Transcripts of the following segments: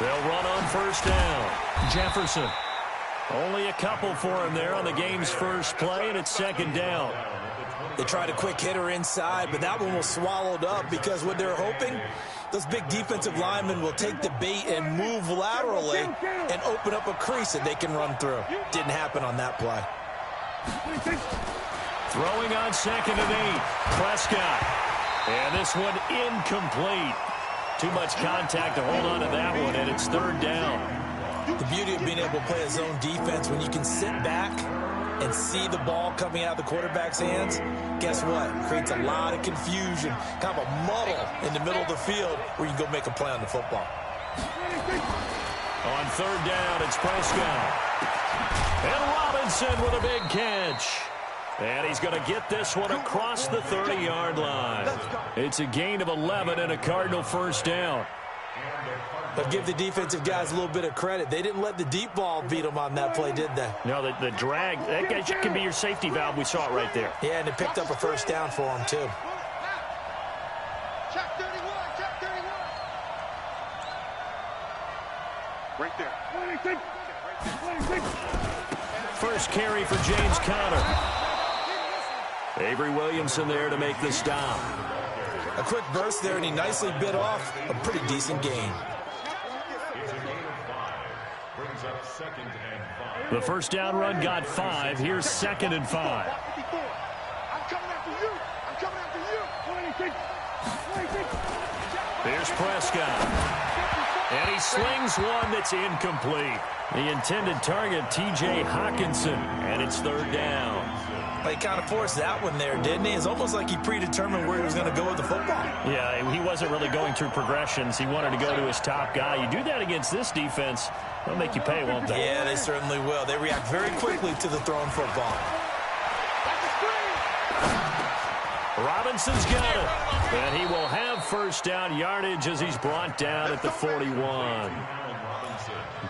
They'll run on first down. Jefferson. Only a couple for him there on the game's first play, and it's second down. They tried a quick hitter inside, but that one was swallowed up because what they're hoping, those big defensive linemen will take the bait and move laterally and open up a crease that they can run through. Didn't happen on that play. Throwing on second and 8. Prescott. And this one incomplete. Too much contact to hold on to that one, and it's third down. The beauty of being able to play a zone defense, when you can sit back and see the ball coming out of the quarterback's hands, guess what? Creates a lot of confusion, kind of a muddle in the middle of the field where you can go make a play on the football. On third down, it's Prescott. And Robinson with a big catch. And he's going to get this one across the 30-yard line. It's a gain of 11 and a Cardinal first down. But give the defensive guys a little bit of credit. They didn't let the deep ball beat them on that play, did they? No, the drag, that can be your safety valve. We saw it right there. Yeah, and it picked up a first down for them, too. Check 31, check 31. Right there. 26. First carry for James Conner. Avery Williamson there to make the stop. A quick burst there, and he nicely bit off a pretty decent gain. The first down run got 5. Here's second and 5. I'm coming after you. I'm coming after you. 26. Here's Prescott. And he slings one that's incomplete. The intended target, T.J. Hawkinson, and it's third down. He kind of forced that one there, didn't he? It's almost like he predetermined where he was going to go with the football. Yeah, he wasn't really going through progressions. He wanted to go to his top guy. You do that against this defense, they'll make you pay, won't they? Yeah, they certainly will. They react very quickly to the thrown football. Robinson's got it. And he will have first down yardage as he's brought down at the 41.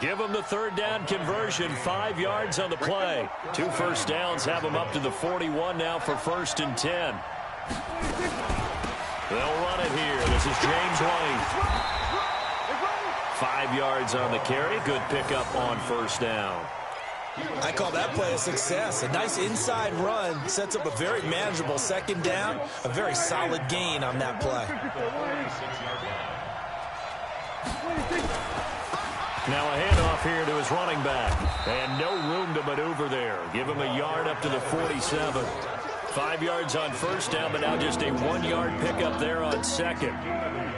Give him the third down conversion, 5 yards on the play. 2 first downs have him up to the 41 now for first and 10. They'll run it here. This is James White. 5 yards on the carry. Good pickup on first down. I call that play a success. A nice inside run sets up a very manageable second down. A very solid gain on that play. Now a handoff here to his running back. And no room to maneuver there. Give him a yard up to the 47. 5 yards on first down, but now just a 1-yard pickup there on second.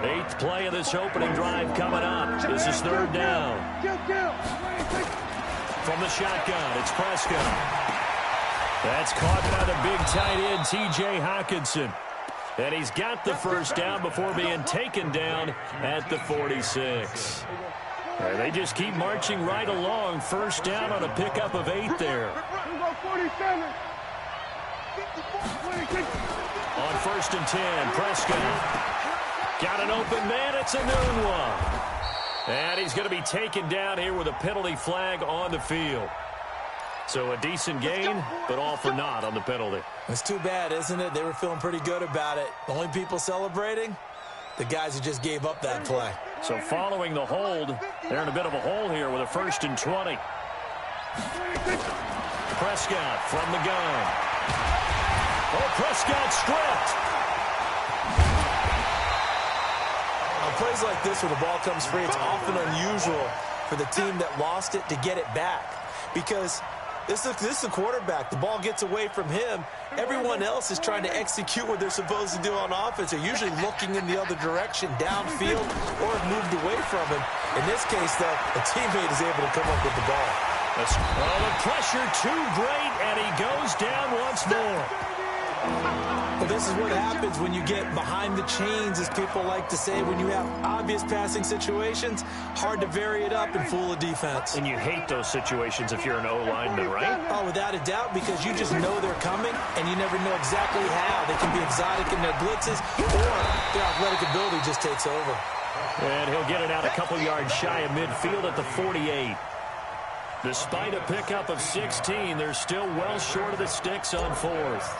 8th play of this opening drive coming up. This is third down. From the shotgun, it's Prescott. That's caught by the big tight end, T.J. Hawkinson. And he's got the first down before being taken down at the 46. They just keep marching right along. First down on a pickup of 8 there. On first and 10, Prescott. Got an open man. It's a noon one. And he's going to be taken down here with a penalty flag on the field. So a decent gain, but all for naught on the penalty. It's too bad, isn't it? They were feeling pretty good about it. The only people celebrating, the guys who just gave up that play. So following the hold, they're in a bit of a hole here with a first and 20. Prescott from the gun. Oh, Prescott stripped. On plays like this where the ball comes free, it's often unusual for the team that lost it to get it back. Because this is the quarterback. The ball gets away from him. Everyone else is trying to execute what they're supposed to do on offense. They're usually looking in the other direction, downfield, or have moved away from him. In this case, though, a teammate is able to come up with the ball. Oh, the pressure too great, and he goes down once more. Well, this is what happens when you get behind the chains, as people like to say. When you have obvious passing situations, hard to vary it up and fool a defense. And you hate those situations if you're an O-lineman, right? Oh, without a doubt, because you just know they're coming, and you never know exactly how. They can be exotic in their blitzes, or their athletic ability just takes over. And he'll get it out a couple yards shy of midfield at the 48. Despite a pickup of 16, they're still well short of the sticks on fourth.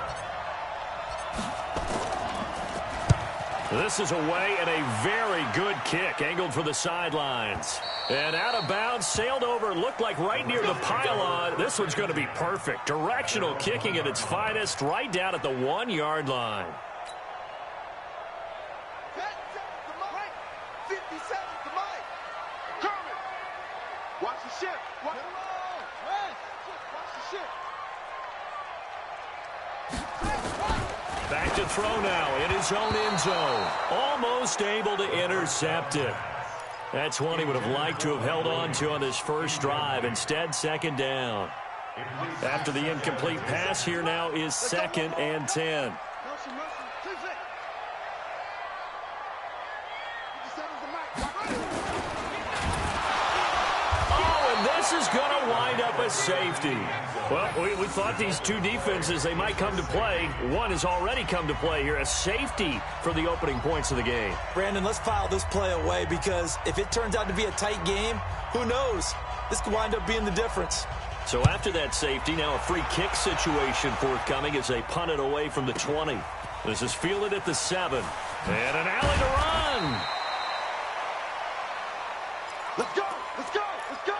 This is away and a very good kick angled for the sidelines. And out of bounds, sailed over, looked like right near the pylon. This one's going to be perfect. Directional kicking at its finest, right down at the 1-yard line. 10 seconds to Mike. 50 seconds to Mike. Kermit. Watch the ship. Watch the ship. Back to throw now in his own end zone. Almost able to intercept it. That's one he would have liked to have held on to on his first drive. Instead, second down. After the incomplete pass, here now is 2nd and 10. Oh, and this is going to wind up a safety. Well, we thought these two defenses, they might come to play. One has already come to play here. A safety for the opening points of the game. Brandon, let's file this play away because if it turns out to be a tight game, who knows? This could wind up being the difference. So after that safety, now a free kick situation forthcoming as they punt it away from the 20. This is fielded at the 7. And an alley to run. Let's go. Let's go. Let's go.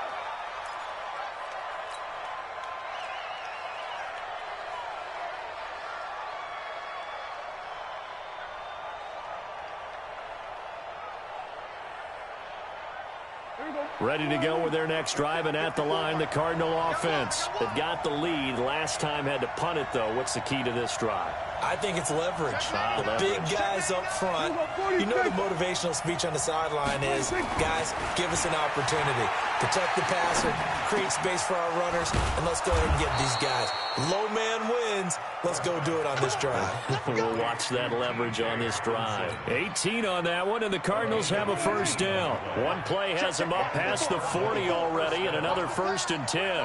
Ready to go with their next drive, and at the line, the Cardinal offense. They've got the lead. Last time had to punt it, though. What's the key to this drive? I think it's leverage. The big guys up front. You know the motivational speech on the sideline is, guys, give us an opportunity. Protect the passer, create space for our runners, and let's go ahead and get these guys. Low man wins. Let's go do it on this drive. We'll watch that leverage on this drive. 18 on that one, and the Cardinals have a first down. One play has them up past the 40 already, and another 1st and 10.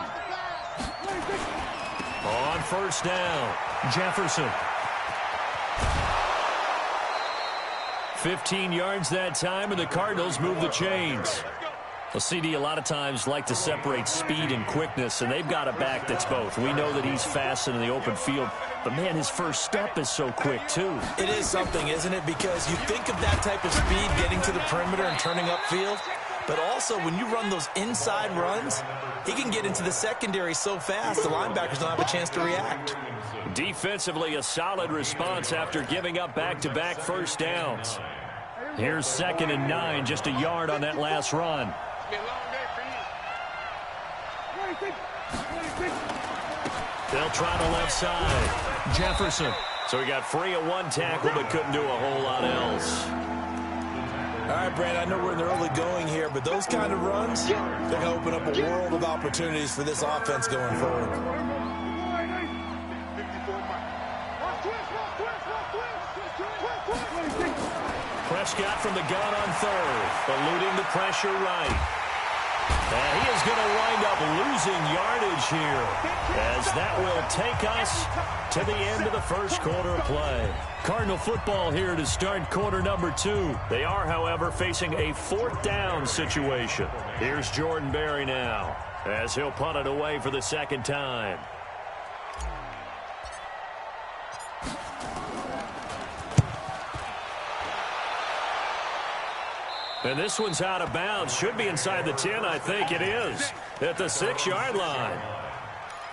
On first down, Jefferson. 15 yards that time, and the Cardinals move the chains. Well, CD, a lot of times like to separate speed and quickness, and they've got a back that's both. We know that he's fast in the open field, but, man, his first step is so quick, too. It is something, isn't it? Because you think of that type of speed getting to the perimeter and turning upfield, but also when you run those inside runs, he can get into the secondary so fast the linebackers don't have a chance to react. Defensively, a solid response after giving up back-to-back first downs. Here's 2nd and 9, just a yard on that last run. They'll try the left side. Jefferson. So he got free of one tackle but couldn't do a whole lot else. All right, Brand, I know we're in the early going here, but those kind of runs, they're going to open up a world of opportunities for this offense going forward. Prescott from the gun on 3rd, eluding the pressure right. And he is going to wind up losing yardage here, as that will take us to the end of the first quarter of play. Cardinal football here to start quarter number 2. They are, however, facing a 4th down situation. Here's Jordan Berry now, as he'll punt it away for the 2nd time. And this one's out of bounds. Should be inside the 10, I think it is, at the 6-yard line.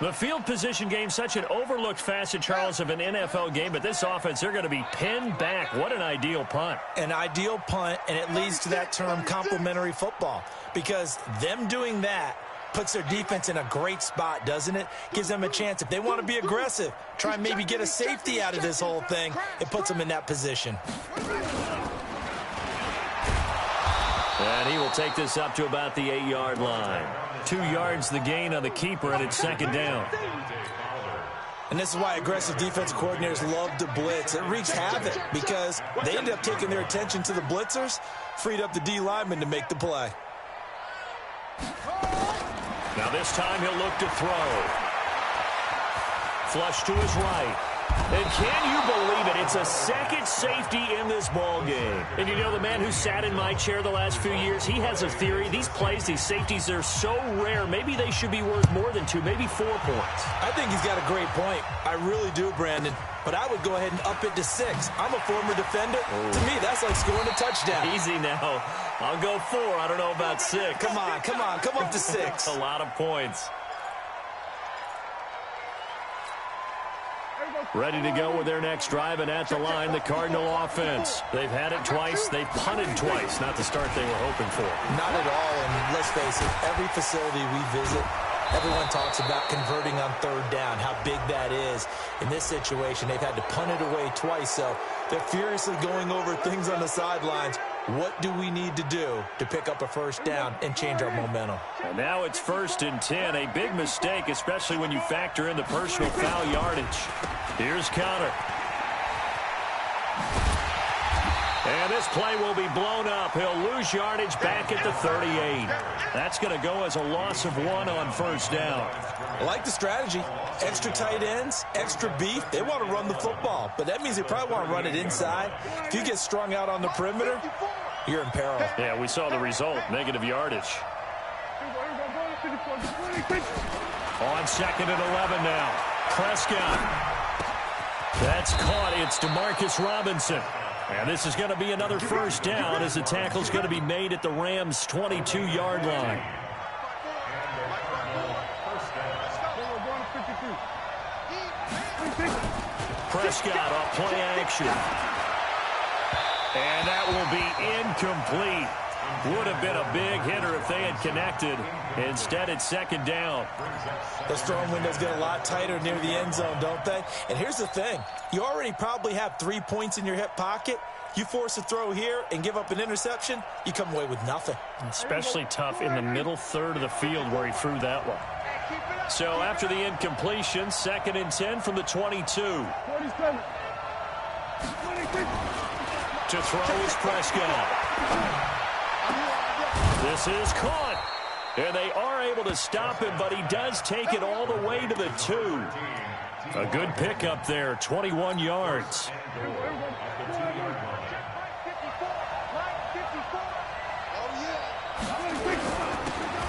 The field position game, such an overlooked facet, Charles, of an NFL game, but this offense, they're going to be pinned back. What an ideal punt. An ideal punt, and it leads to that term complementary football, because them doing that puts their defense in a great spot, doesn't it? Gives them a chance. If they want to be aggressive, try and maybe get a safety out of this whole thing, it puts them in that position. And he will take this up to about the 8-yard line. 2 yards the gain on the keeper, and it's 2nd down. And this is why aggressive defensive coordinators love to blitz. It wreaks havoc because they end up taking their attention to the blitzers, freed up the D lineman to make the play. Now this time he'll look to throw. Flush to his right. And can you believe it? It's a second safety in this ball game. And you know, the man who sat in my chair the last few years, he has a theory. These plays, these safeties, they're so rare. Maybe they should be worth more than 2, maybe 4 points. I think he's got a great point. I really do, Brandon. But I would go ahead and up it to 6. I'm a former defender. Oh. To me, that's like scoring a touchdown. Easy now. I'll go 4. I don't know about 6. Come on, come on. Come up to 6. A lot of points. Ready to go with their next drive, and at the line, the Cardinal offense. They've had it twice. They've punted twice. Not the start they were hoping for. Not at all, and let's face it, every facility we visit, everyone talks about converting on third down, how big that is. In this situation, they've had to punt it away twice, so they're furiously going over things on the sidelines. What do we need to do to pick up a first down and change our momentum? And now it's 1st and 10. A big mistake, especially when you factor in the personal foul yardage. Here's Connor. And this play will be blown up. He'll lose yardage back at the 38. That's going to go as a loss of 1 on first down. I like the strategy. Extra tight ends, extra beef. They want to run the football, but that means they probably want to run it inside. If you get strung out on the perimeter, you're in peril. Yeah, we saw the result, negative yardage. On 2nd and 11 now. Prescott. That's caught. It's DeMarcus Robinson. And this is going to be another first down as the tackle's going to be made at the Rams' 22-yard line. Prescott off play action. And that will be incomplete. Would have been a big hitter if they had connected. Instead, it's 2nd down. Those throwing windows get a lot tighter near the end zone, don't they? And here's the thing. You already probably have 3 points in your hip pocket. You force a throw here and give up an interception, you come away with nothing. Especially tough in the middle third of the field where he threw that one. So after the incompletion, 2nd and 10 from the 22. To throw is Prescott. This is caught. And they are able to stop him, but he does take it all the way to the 2. A good pickup there, 21 yards.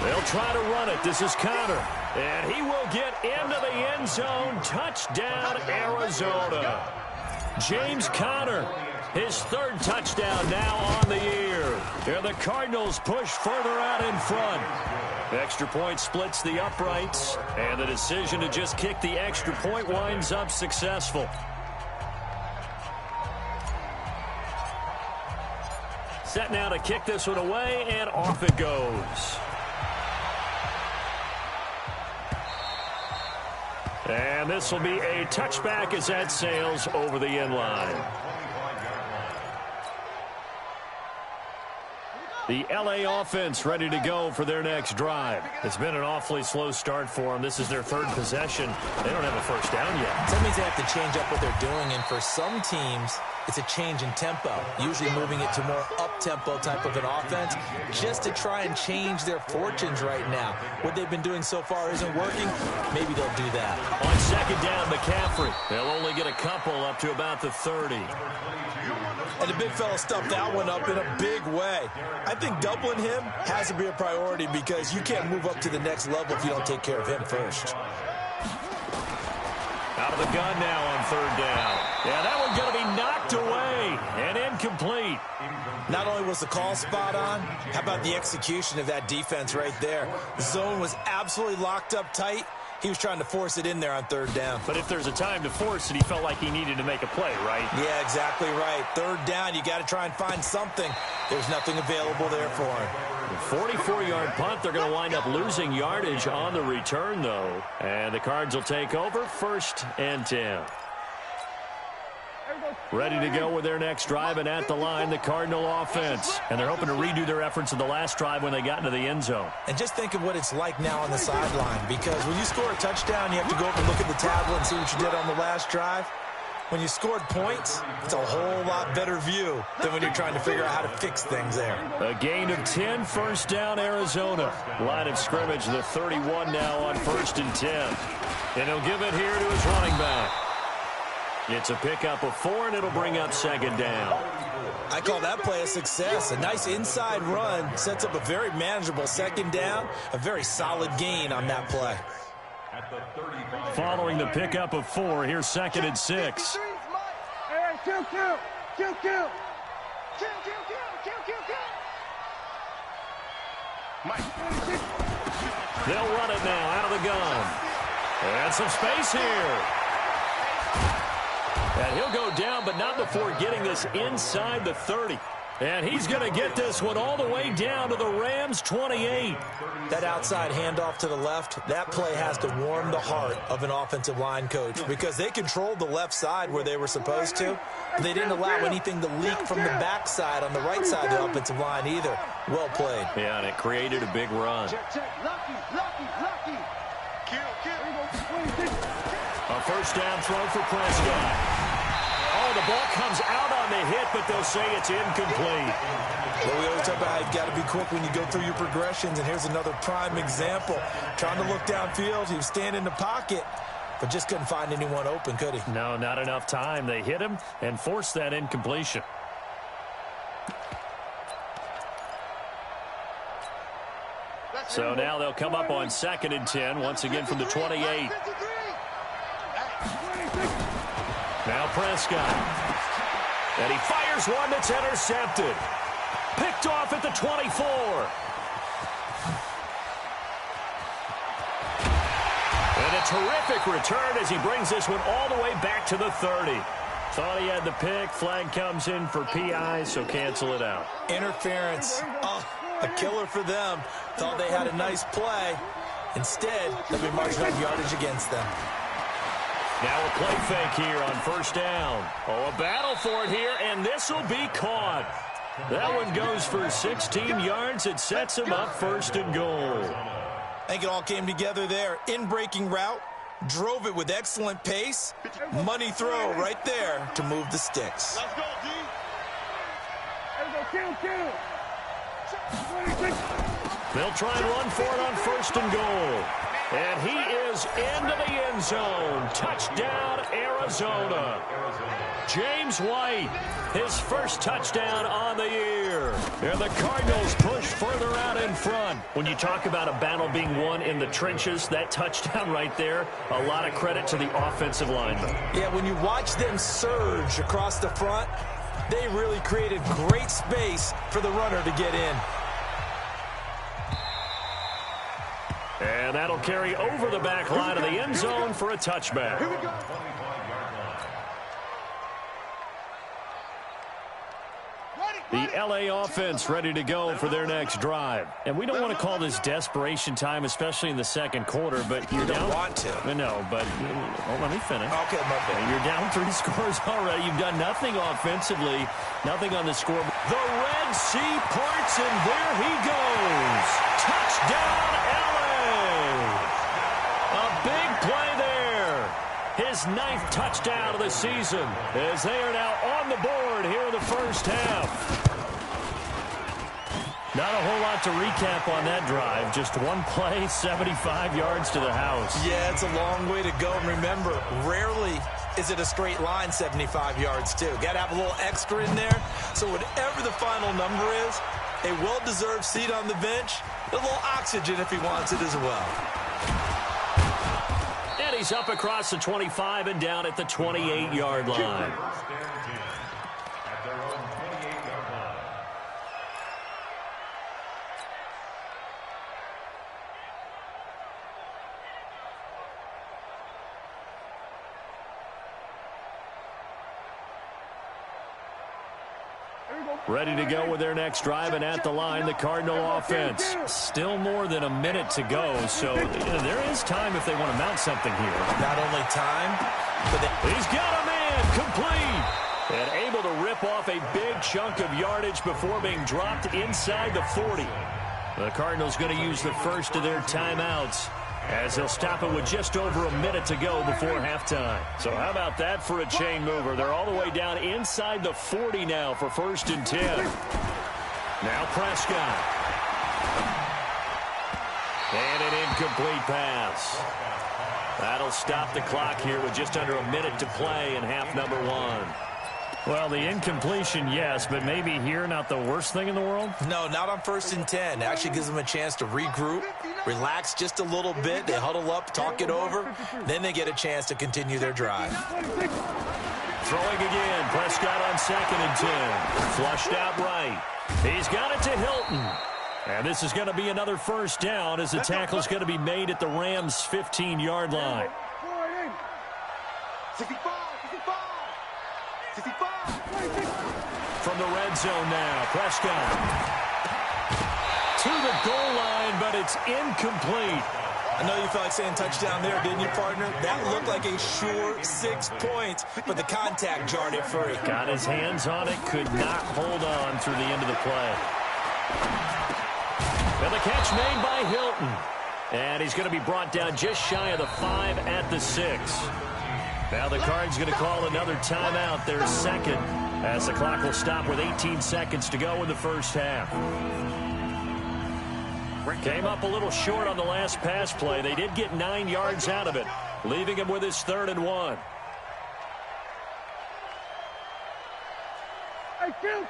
They'll try to run it. This is Connor. And he will get into the end zone. Touchdown, Arizona. James Conner, his 3rd touchdown now on the year. And the Cardinals push further out in front. Extra point splits the uprights. And the decision to just kick the extra point winds up successful. Set now to kick this one away, and off it goes. And this will be a touchback as that sails over the end line. The LA offense ready to go for their next drive. It's been an awfully slow start for them. This is their 3rd possession. They don't have a first down yet. So that means they have to change up what they're doing, and for some teams, it's a change in tempo, usually moving it to more up-tempo type of an offense, just to try and change their fortunes right now. What they've been doing so far isn't working. Maybe they'll do that. On 2nd down, McCaffrey. They'll only get a couple up to about the 30. And the big fella stuffed that one up in a big way. I think doubling him has to be a priority because you can't move up to the next level if you don't take care of him first. Out of the gun now on 3rd down. Yeah, that one's going to be knocked away and incomplete. Not only was the call spot on, how about the execution of that defense right there? The zone was absolutely locked up tight. He was trying to force it in there on 3rd down. But if there's a time to force it, he felt like he needed to make a play, right? Yeah, exactly right. 3rd down, you got to try and find something. There's nothing available there for him. 44-yard punt. They're going to wind up losing yardage on the return, though. And the Cards will take over, 1st and 10. Ready to go with their next drive, and at the line, the Cardinal offense. And they're hoping to redo their efforts in the last drive when they got into the end zone. And just think of what it's like now on the sideline, because when you score a touchdown, you have to go up and look at the tablet and see what you did on the last drive. When you scored points, it's a whole lot better view than when you're trying to figure out how to fix things there. A gain of 10, 1st down, Arizona. Line of scrimmage, the 31 now on 1st and 10. And he'll give it here to his running back. It's a pickup of 4, and it'll bring up second down. I call that play a success. A nice inside run sets up a very manageable second down. A very solid gain on that play. Following the pickup of 4, here's 2nd and 6. Hey, kill. They'll run it now out of the gun. And some space here. And he'll go down, but not before getting this inside the 30. And he's going to get this one all the way down to the Rams' 28. That outside handoff to the left, that play has to warm the heart of an offensive line coach because they controlled the left side where they were supposed to. They didn't allow anything to leak from the backside on the right side of the offensive line either. Well played. Yeah, and it created a big run. Lucky. Kill. A first down throw for Prescott. Oh, the ball comes out on the hit, but they'll say it's incomplete. Well, we always talk about how you've got to be quick when you go through your progressions, and here's another prime example. Trying to look downfield, he was standing in the pocket, but just couldn't find anyone open, could he? No, not enough time. They hit him and forced that incompletion. So now they'll come up on 2nd and 10, once again from the 28. Now Prescott. And he fires one that's intercepted. Picked off at the 24. And a terrific return as he brings this one all the way back to the 30. Thought he had the pick. Flag comes in for PI, so cancel it out. Interference. Oh, a killer for them. Thought they had a nice play. Instead, they'll be marching on yardage against them. Now a play fake here on first down. Oh, a battle for it here, and this will be caught. That one goes for 16 yards. It sets him up 1st and goal. I think it all came together there. In-breaking route, drove it with excellent pace. Money throw right there to move the sticks. Let's go, D. Kill. They'll try and run for it on 1st and goal. And he is into the end zone. Touchdown, Arizona. James White, his first touchdown on the year. And the Cardinals push further out in front. When you talk about a battle being won in the trenches, that touchdown right there, a lot of credit to the offensive linemen. Yeah, when you watch them surge across the front, they really created great space for the runner to get in. And that'll carry over the back line of the end zone for a touchback. Here we go. The L.A. offense ready to go for their next drive. And we don't want to call this desperation time, especially in the second quarter, but you're down. You don't want to. No, but let me finish. Okay, my bad. You're down 3 scores already. You've done nothing offensively, nothing on the scoreboard. The Red Sea parts, and there he goes. Touchdown, L.A. A big play there. His 9th touchdown of the season as they are now on the board here in the first half. Not a whole lot to recap on that drive. Just one play, 75 yards to the house. Yeah, it's a long way to go. And remember, rarely is it a straight line 75 yards, too. Got to have a little extra in there. So whatever the final number is, a well-deserved seat on the bench, a little oxygen if he wants it as well. And he's up across the 25 and down at the 28-yard line. Ready to go with their next drive, and at the line, the Cardinal offense. Still more than a minute to go, so there is time if they want to mount something here. Not only time, but he's got a man complete. And able to rip off a big chunk of yardage before being dropped inside the 40. The Cardinals going to use the first of their timeouts, as they'll stop it with just over a minute to go before halftime. So how about that for a chain mover? They're all the way down inside the 40 now for 1st and 10. Now Prescott. And an incomplete pass. That'll stop the clock here with just under a minute to play in half number one. Well, the incompletion, yes, but maybe here not the worst thing in the world? No, not on 1st and 10. It actually gives them a chance to regroup, relax just a little bit. They huddle up, talk it over. Then they get a chance to continue their drive. Throwing again. Prescott on 2nd and 10. Flushed out right. He's got it to Hilton. And this is going to be another first down as the tackle's going to be made at the Rams' 15-yard line. 65. From the red zone now, Prescott to the goal line, but it's incomplete. I know you felt like saying touchdown there, didn't you, partner? That looked like a sure 6 points, but the contact jarred it free. Got his hands on it, could not hold on through the end of the play. And the catch made by Hilton. And he's going to be brought down just shy of the 5 at the 6. Now the Cards going to call another timeout, their second, as the clock will stop with 18 seconds to go in the first half. Came up a little short on the last pass play. They did get 9 yards out of it, leaving him with his 3rd and 1. Hey, kill.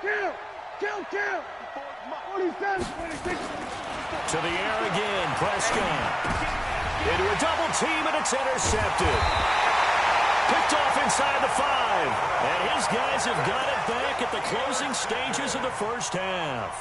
47, 26. To the air again, Prescott. Into a double team, and it's intercepted. Picked off inside the 5. And his guys have got it back at the closing stages of the first half.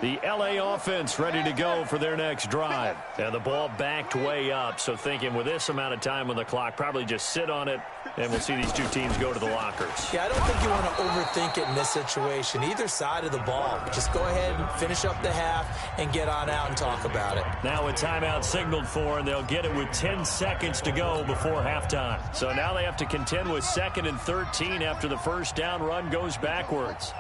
The LA offense ready to go for their next drive. And the ball backed way up, so thinking with this amount of time on the clock, probably just sit on it, and we'll see these two teams go to the lockers. Yeah, I don't think you want to overthink it in this situation. Either side of the ball. Just go ahead and finish up the half and get on out and talk about it. Now a timeout signaled for, and they'll get it with 10 seconds to go before halftime. So now they have to contend with 2nd and 13 after the first down run goes backwards.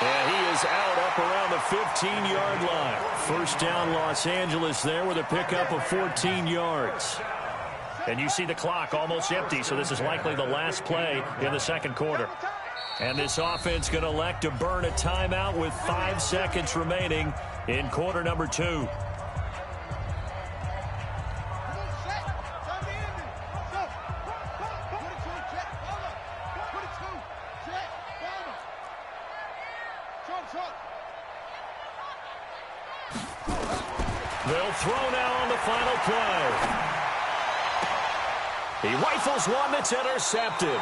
And he is out up around the 15-yard line. First down, Los Angeles there with a pickup of 14 yards. And you see the clock almost empty, so this is likely the last play in the second quarter. And this offense going to elect to burn a timeout with 5 seconds remaining in quarter number 2. They'll throw now on the final play. He rifles one that's intercepted.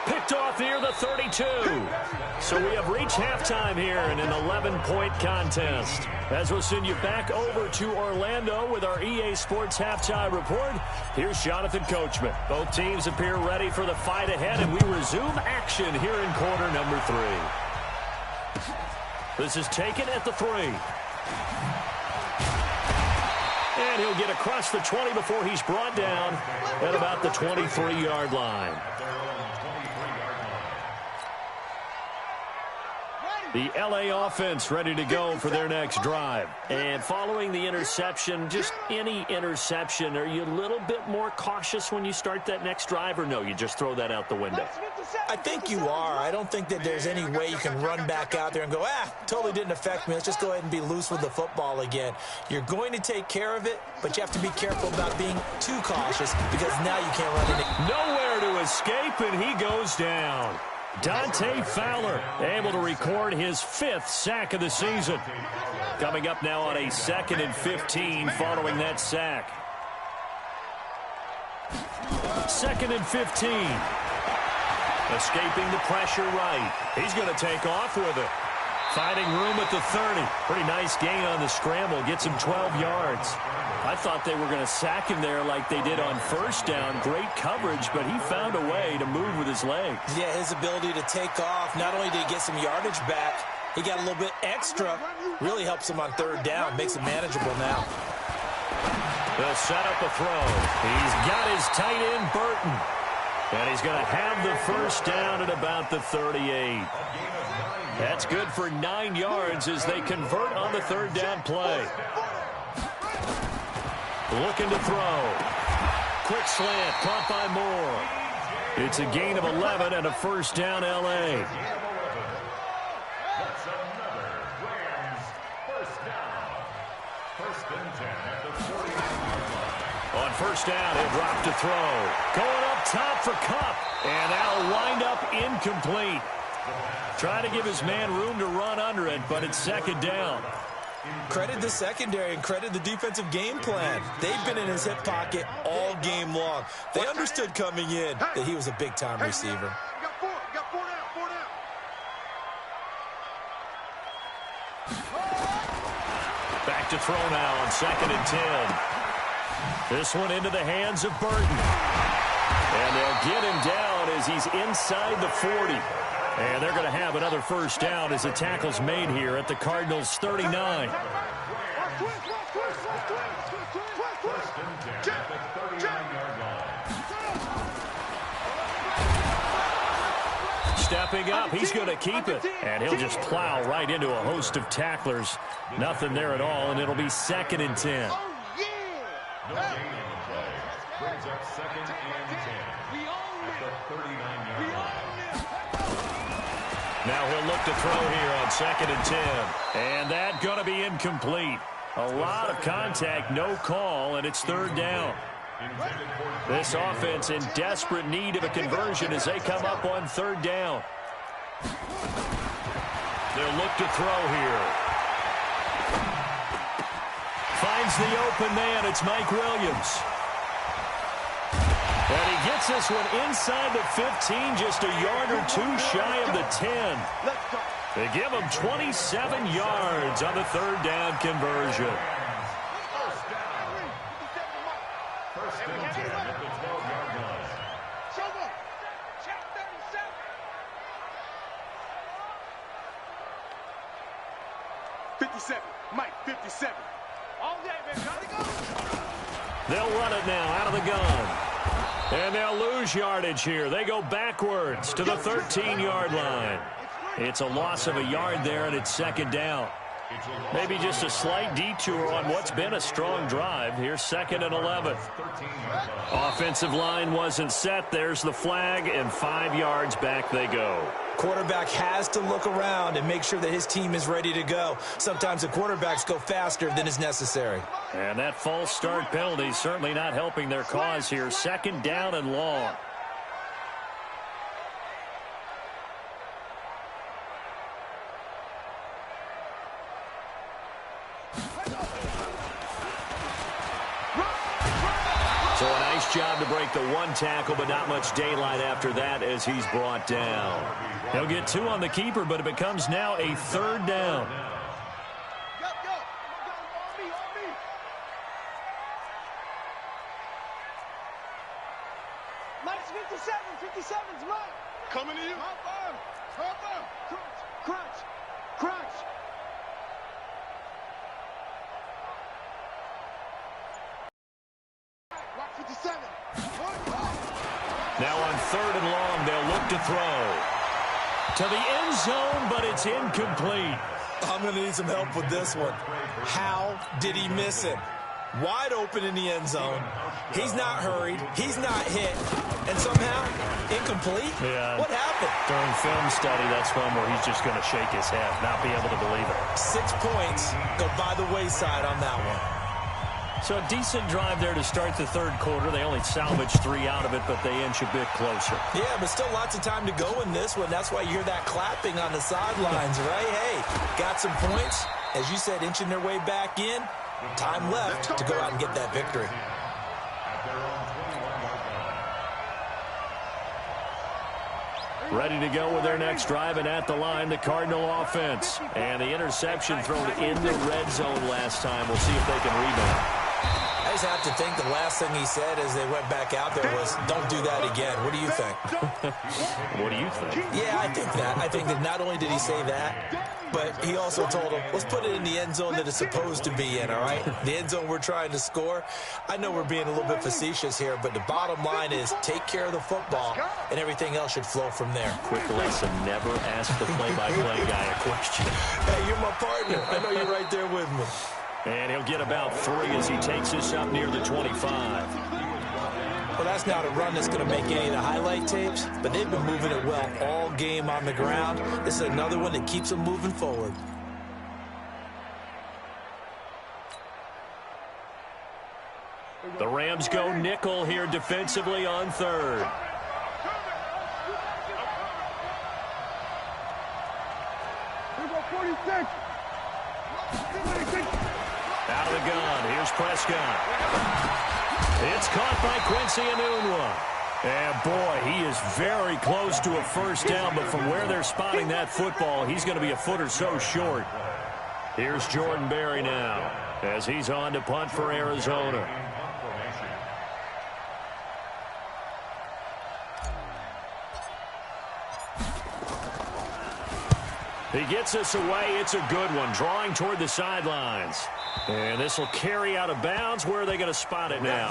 Picked off near the 32. So we have reached halftime here in an 11-point contest. As we'll send you back over to Orlando with our EA Sports Halftime Report, here's Jonathan Coachman. Both teams appear ready for the fight ahead, and we resume action here in quarter number 3. This is taken at the 3. And he'll get across the 20 before he's brought down at about the 23-yard line. The LA offense ready to go for their next drive. And following the interception, just any interception, are you a little bit more cautious when you start that next drive, or no, you just throw that out the window? I think you are. I don't think that there's any way you can run back out there and go, totally didn't affect me. Let's just go ahead and be loose with the football again. You're going to take care of it, but you have to be careful about being too cautious because now you can't run it. Nowhere to escape, and he goes down. Dante Fowler able to record his 5th sack of the season. Coming up now on a 2nd and 15 following that sack. 2nd and 15. Escaping the pressure right. He's going to take off with it. Finding room at the 30. Pretty nice gain on the scramble. Gets him 12 yards. I thought they were going to sack him there like they did on first down. Great coverage, but he found a way to move with his legs. Yeah, his ability to take off. Not only did he get some yardage back, he got a little bit extra. Really helps him on 3rd down. Makes it manageable now. They'll set up a throw. He's got his tight end, Burton. And he's going to have the first down at about the 38. That's good for 9 yards as they convert on the 3rd down play. Looking to throw. Quick slant, caught by Moore. It's a gain of 11 and a first down, L.A. On first down, he'll drop to throw. Going up top for Kupp. And that'll wind up incomplete. Trying to give his man room to run under it, but it's second down. Credit the secondary and credit the defensive game plan. They've been in his hip pocket all game long. They understood coming in that he was a big-time receiver. You got four down. Back to throw now on 2nd and 10. This one into the hands of Burton. And they'll get him down as he's inside the 40. And they're going to have another first down as the tackle's made here at the Cardinals' 39. Stepping up, he's going to keep it. And he'll just plow right into a host of tacklers. Nothing there at all, and it'll be 2nd and 10. Brings up 2nd and 10. At the 39-yard line. Now he'll look to throw here on 2nd and 10. And that going to be incomplete. A lot of contact, no call, and it's 3rd down. This offense in desperate need of a conversion as they come up on 3rd down. They'll look to throw here. Finds the open man. It's Mike Williams. And he gets this one inside the 15, just a yard or two shy of the 10. They give him 27 yards on the 3rd down conversion. First and 10 at the 12-yard line. 57, Mike, 57. All day, man, gotta go. They'll run it now out of the gun. And they'll lose yardage here. They go backwards to the 13-yard line. It's a loss of a yard there, and it's 2nd down. Maybe just a slight detour on what's been a strong drive. Here's 2nd and 11. Offensive line wasn't set. There's the flag, and 5 yards back they go. Quarterback has to look around and make sure that his team is ready to go. Sometimes the quarterbacks go faster than is necessary. And that false start penalty certainly not helping their cause here. 2nd down and long. So a nice job to break the one tackle, but not much daylight after that as he's brought down. He'll get 2 on the keeper, but it becomes now a 3rd down. Mike's 57, 57's Mike. Coming to you. Hop on. Crunch. Watch 57. Now on 3rd and long, they'll look to throw. To the end zone, but it's incomplete. I'm going to need some help with this one. How did he miss him? Wide open in the end zone. He's not hurried. He's not hit. And somehow, incomplete? Yeah. What happened? During film study, that's one where he's just going to shake his head, not be able to believe it. 6 points go by the wayside on that one. So a decent drive there to start the 3rd quarter. They only salvaged 3 out of it, but they inch a bit closer. Yeah, but still lots of time to go in this one. That's why you hear that clapping on the sidelines, right? Hey, got some points. As you said, inching their way back in. Time left to go out and get that victory. Ready to go with their next drive, and at the line, the Cardinal offense. And the interception thrown in the red zone last time. We'll see if they can rebound. I just have to think the last thing he said as they went back out there was, don't do that again. What do you think? What do you think? Yeah, I think that. I think that not only did he say that, but he also told him, let's put it in the end zone that it's supposed to be in, all right? The end zone we're trying to score. I know we're being a little bit facetious here, but the bottom line is take care of the football, and everything else should flow from there. Quick lesson, never ask the play-by-play guy a question. Hey, you're my partner. I know you're right there with me. And he'll get about 3 as he takes this up near the 25. Well, that's not a run that's going to make any of the highlight tapes, but they've been moving it well all game on the ground. This is another one that keeps them moving forward. The Rams go nickel here defensively on third. Out of the gun. Here's Prescott. It's caught by Quincy Enunwa. And, boy, he is very close to a first down, but from where they're spotting that football, he's going to be a foot or so short. Here's Jordan Berry now as he's on to punt for Arizona. He gets us away. It's a good one, drawing toward the sidelines. And this will carry out of bounds. Where are they going to spot it now?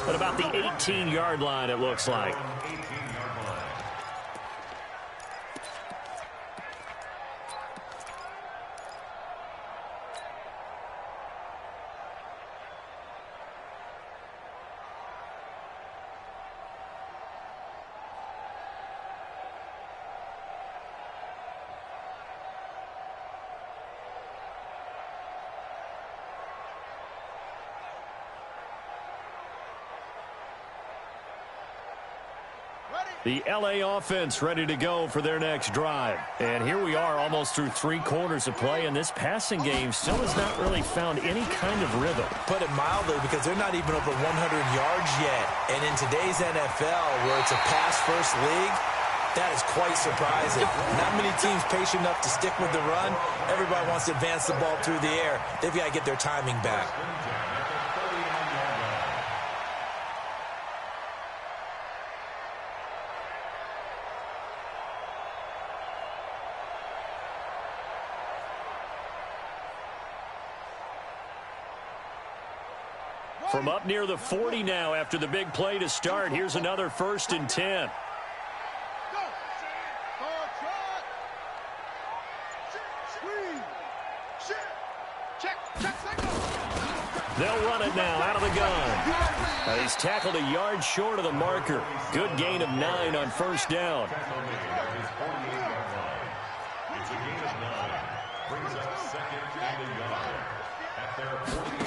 At about the 18-yard line, it looks like. The L.A. offense ready to go for their next drive. And here we are almost through 3 quarters of play, and this passing game still has not really found any kind of rhythm. Put it mildly, because they're not even over 100 yards yet. And in today's NFL, where it's a pass-first league, that is quite surprising. Not many teams patient enough to stick with the run. Everybody wants to advance the ball through the air. They've got to get their timing back. From up near the 40 now after the big play to start. Here's another 1st and 10. They'll run it now out of the gun. He's tackled a yard short of the marker. Good gain of 9 on first down. It's a gain of 9. Brings up 2nd and a yard at their 40.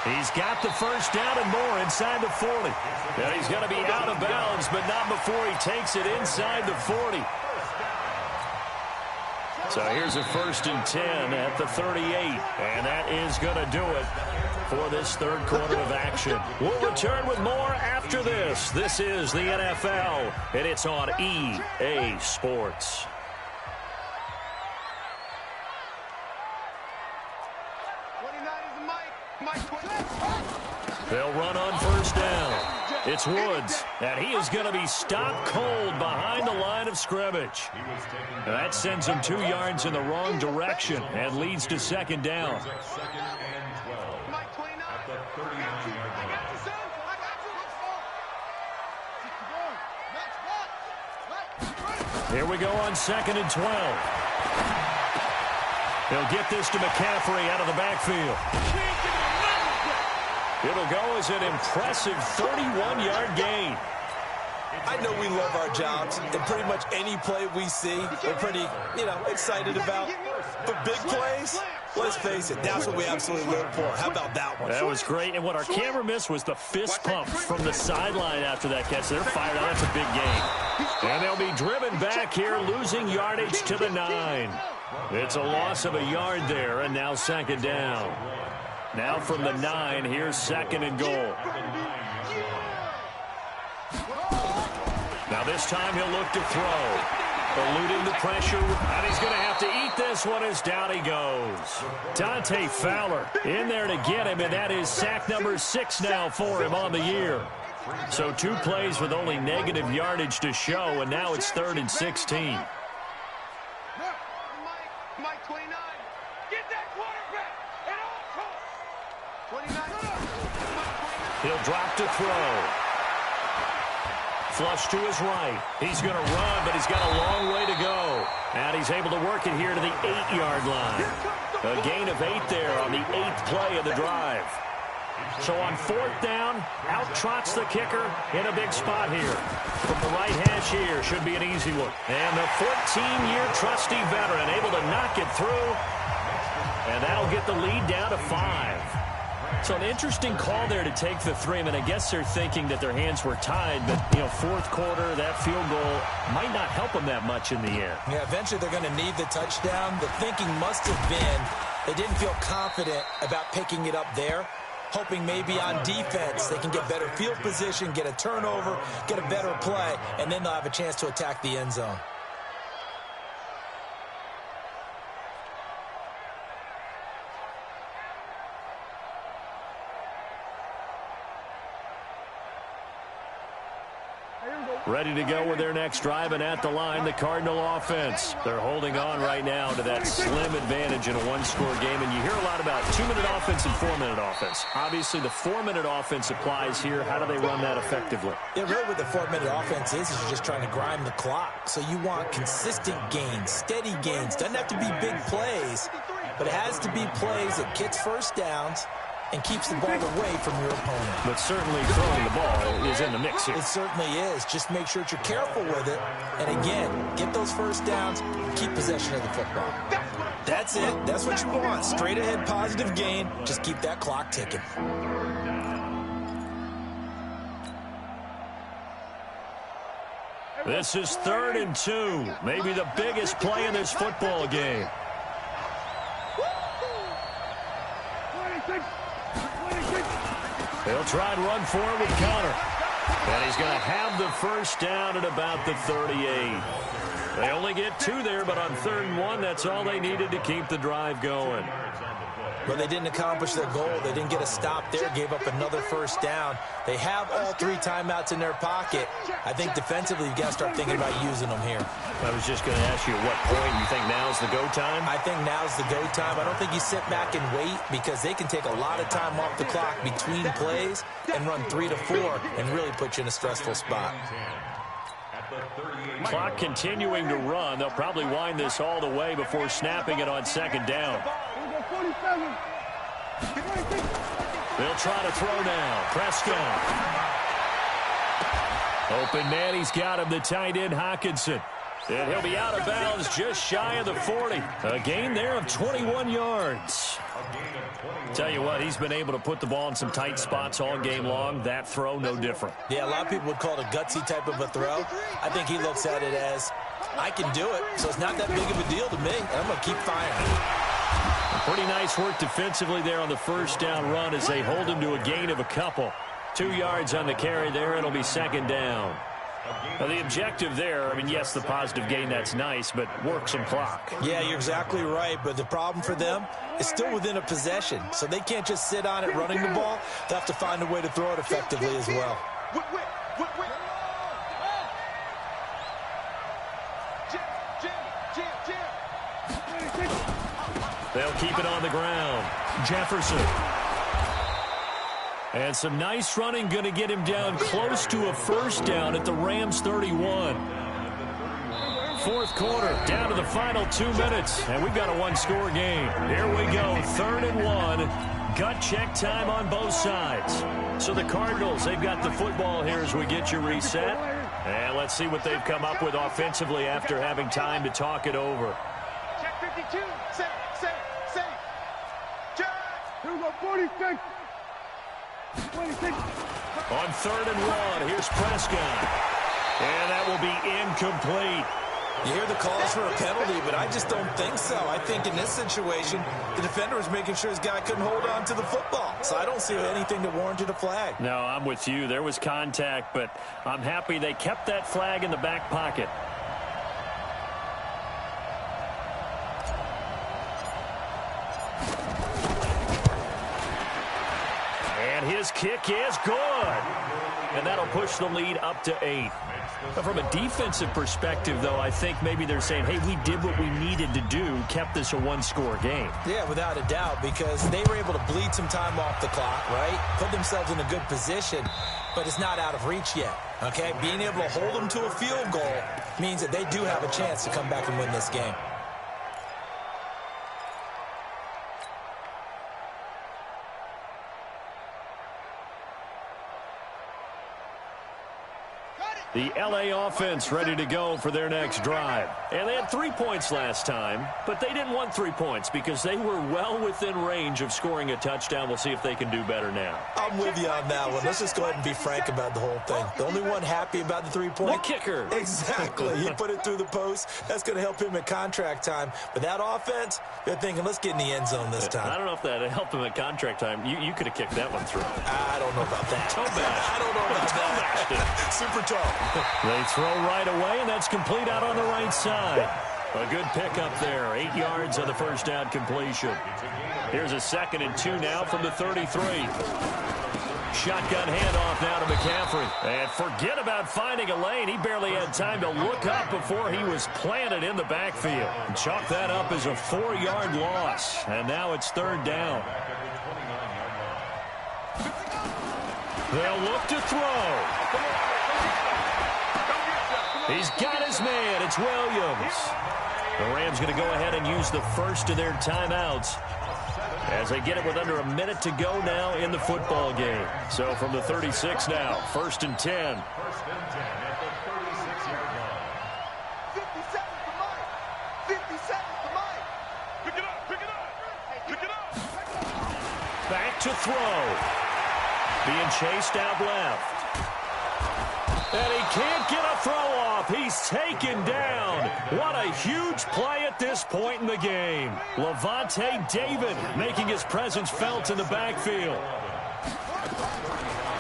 He's got the first down and more inside the 40. And he's going to be out of bounds, but not before he takes it inside the 40. So here's a 1st and 10 at the 38. And that is going to do it for this 3rd quarter of action. We'll return with more after this. This is the NFL, and it's on EA Sports. They'll run on first down. It's Woods, and he is going to be stopped cold behind the line of scrimmage. And that sends him 2 yards in the wrong direction and leads to 2nd down. Here we go on 2nd and 12. He'll get this to McCaffrey out of the backfield. It'll go as an impressive 31-yard gain. I know we love our jobs, and pretty much any play we see, we're pretty, excited about. But big plays, let's face it, that's what we absolutely live for. How about that one? That was great, and what our camera missed was the fist pump from the sideline after that catch. They're fired out. That's a big gain. And they'll be driven back here, losing yardage to the 9. It's a loss of a yard there, and now 2nd down. Now from the 9, here's 2nd and goal. Now this time he'll look to throw. Eluding the pressure, and he's going to have to eat this one as down he goes. Dante Fowler in there to get him, and that is sack number 6 now for him on the year. So 2 plays with only negative yardage to show, and now it's 3rd and 16. He'll drop to throw. Flush to his right. He's going to run, but he's got a long way to go. And he's able to work it here to the 8-yard line. A gain of 8 there on the 8th play of the drive. So on 4th down, out trots the kicker in a big spot here. From the right hash here, should be an easy one. And the 14-year trusty veteran able to knock it through. And that'll get the lead down to 5. So an interesting call there to take the 3. I mean, I guess they're thinking that their hands were tied, but, 4th quarter, that field goal might not help them that much in the air. Yeah, eventually they're going to need the touchdown. The thinking must have been they didn't feel confident about picking it up there, hoping maybe on defense they can get better field position, get a turnover, get a better play, and then they'll have a chance to attack the end zone. Ready to go with their next drive, and at the line, the Cardinal offense. They're holding on right now to that slim advantage in a one-score game, and you hear a lot about 2-minute offense and 4-minute offense. Obviously, the 4-minute offense applies here. How do they run that effectively? Yeah, really what the 4-minute offense is you're just trying to grind the clock. So you want consistent gains, steady gains. Doesn't have to be big plays, but it has to be plays that gets first downs and keeps the ball away from your opponent. But certainly throwing the ball is in the mix here. It certainly is. Just make sure that you're careful with it. And again, get those first downs, keep possession of the football. That's it. That's what you want. Straight ahead positive gain. Just keep that clock ticking. This is 3rd and 2. Maybe the biggest play in this football game. He'll try and run for it with Connor. And he's going to have the first down at about the 38. They only get 2 there, but on 3rd and 1, that's all they needed to keep the drive going. Well, they didn't accomplish their goal. They didn't get a stop there, gave up another first down. They have all 3 timeouts in their pocket. I think defensively you've got to start thinking about using them here. I was just going to ask you at what point you think now's the go time? I think now's the go time. I don't think you sit back and wait because they can take a lot of time off the clock between plays and run 3 to 4 and really put you in a stressful spot. Clock continuing to run. They'll probably wind this all the way before snapping it on 2nd down. They'll try to throw now. Prescott. Open man, he's got him, the tight end Hawkinson. And he'll be out of bounds just shy of the 40. A gain there of 21 yards. Tell you what, he's been able to put the ball in some tight spots all game long. That throw, no different. Yeah, a lot of people would call it a gutsy type of a throw. I think he looks at it as, I can do it, so it's not that big of a deal to me, and I'm going to keep firing. Pretty nice work defensively there on the first down run as they hold him to a gain of a couple. 2 yards on the carry there. It'll be 2nd down. Now, the objective there, I mean, yes, the positive gain, that's nice, but work some clock. Yeah, you're exactly right, but the problem for them is still within a possession, so they can't just sit on it running the ball. They'll have to find a way to throw it effectively as well. They'll keep it on the ground. Jefferson. And some nice running going to get him down close to a first down at the Rams 31. 4th quarter, down to the final 2 minutes, and we've got a one-score game. Here we go, 3rd and 1. Gut check time on both sides. So the Cardinals, they've got the football here as we get you reset. And let's see what they've come up with offensively after having time to talk it over. Check 52. Safe. Check. Here we go, 46. 26. On 3rd and 1, here's Prescott. And that will be incomplete. You hear the calls for a penalty, but I just don't think so. I think in this situation, the defender was making sure his guy couldn't hold on to the football. So I don't see anything that warranted a flag. No, I'm with you. There was contact, but I'm happy they kept that flag in the back pocket. And his kick is good. And that'll push the lead up to 8. From a defensive perspective, though, I think maybe they're saying, hey, we did what we needed to do, kept this a one-score game. Yeah, without a doubt, because they were able to bleed some time off the clock, right? Put themselves in a good position, but it's not out of reach yet, okay? Being able to hold them to a field goal means that they do have a chance to come back and win this game. The L.A. offense ready to go for their next drive. And they had 3 points last time, but they didn't want 3 points because they were well within range of scoring a touchdown. We'll see if they can do better now. I'm with you on that one. Let's just go ahead and be frank about the whole thing. The only one happy about the 3-point. The kicker. Exactly. He put it through the post. That's going to help him at contract time. But that offense, they're thinking, let's get in the end zone this time. I don't know if that helped him at contract time. You could have kicked that one through. I don't know about that. Toe bash. I don't know about that. Super tall. They throw right away, and that's complete out on the right side. A good pickup there. 8 yards on the first down completion. Here's a 2nd and 2 now from the 33. Shotgun handoff now to McCaffrey. And forget about finding a lane. He barely had time to look up before he was planted in the backfield. Chalk that up as a 4-yard loss. And now it's 3rd down. They'll look to throw. He's got his man. It's Williams. The Rams going to go ahead and use the first of their timeouts as they get it with under a minute to go now in the football game. So from the 36 now, 1st and 10. 57 for Mike. 57 for Mike. Pick it up, pick it up. Pick it up. Back to throw. Being chased out left. And he can't get a throw off. He's taken down. What a huge play at this point in the game. Levante David making his presence felt in the backfield.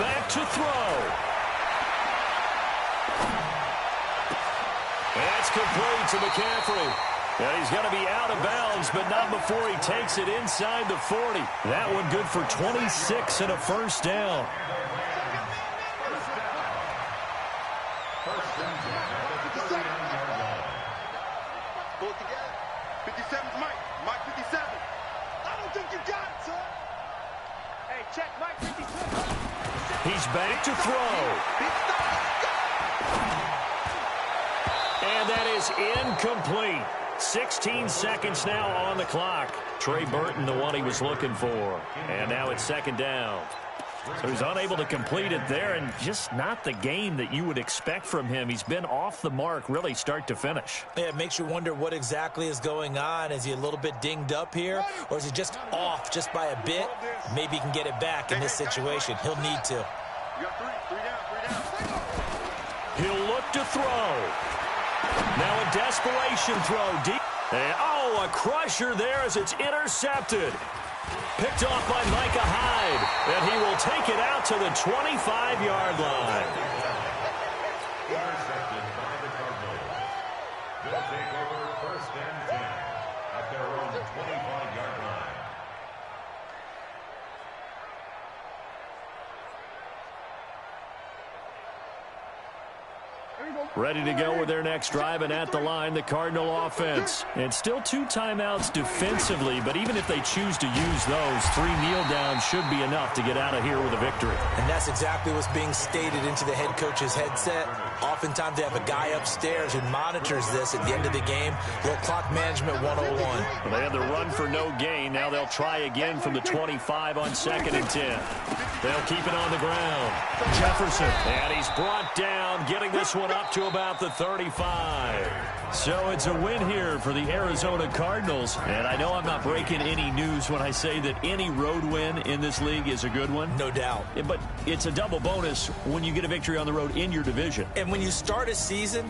Back to throw. That's complete to McCaffrey. And he's going to be out of bounds, but not before he takes it inside the 40. That one good for 26 and a first down. He's back to throw. And that is incomplete. 16 seconds now on the clock. Trey Burton, the one he was looking for. And now it's 2nd down. So he's unable to complete it there, and just not the game that you would expect from him. He's been off the mark really start to finish. Yeah, it makes you wonder what exactly is going on. Is he a little bit dinged up here, or is he just off just by a bit? Maybe he can get it back in this situation. He'll need to. You got three down. He'll look to throw. Now a desperation throw deep. And, a crusher there as it's intercepted. Picked off by Micah Hyde, and he will take it out to the 25-yard line. Intercepted by the Cardinals. They'll take over 1st and 10 at their own 25-yard line. Ready to go with their next drive, and at the line, the Cardinal offense. And still 2 timeouts defensively, but even if they choose to use those, 3 kneel downs should be enough to get out of here with a victory. And that's exactly what's being stated into the head coach's headset. Oftentimes they have a guy upstairs who monitors this at the end of the game. Little clock management 101. Well, they had the run for no gain. Now they'll try again from the 25 on 2nd and 10. They'll keep it on the ground. Jefferson, and he's brought down, getting this one up to about the 35. So it's a win here for the Arizona Cardinals. And I know I'm not breaking any news when I say that any road win in this league is a good one. No doubt. But it's a double bonus when you get a victory on the road in your division. And when you start a season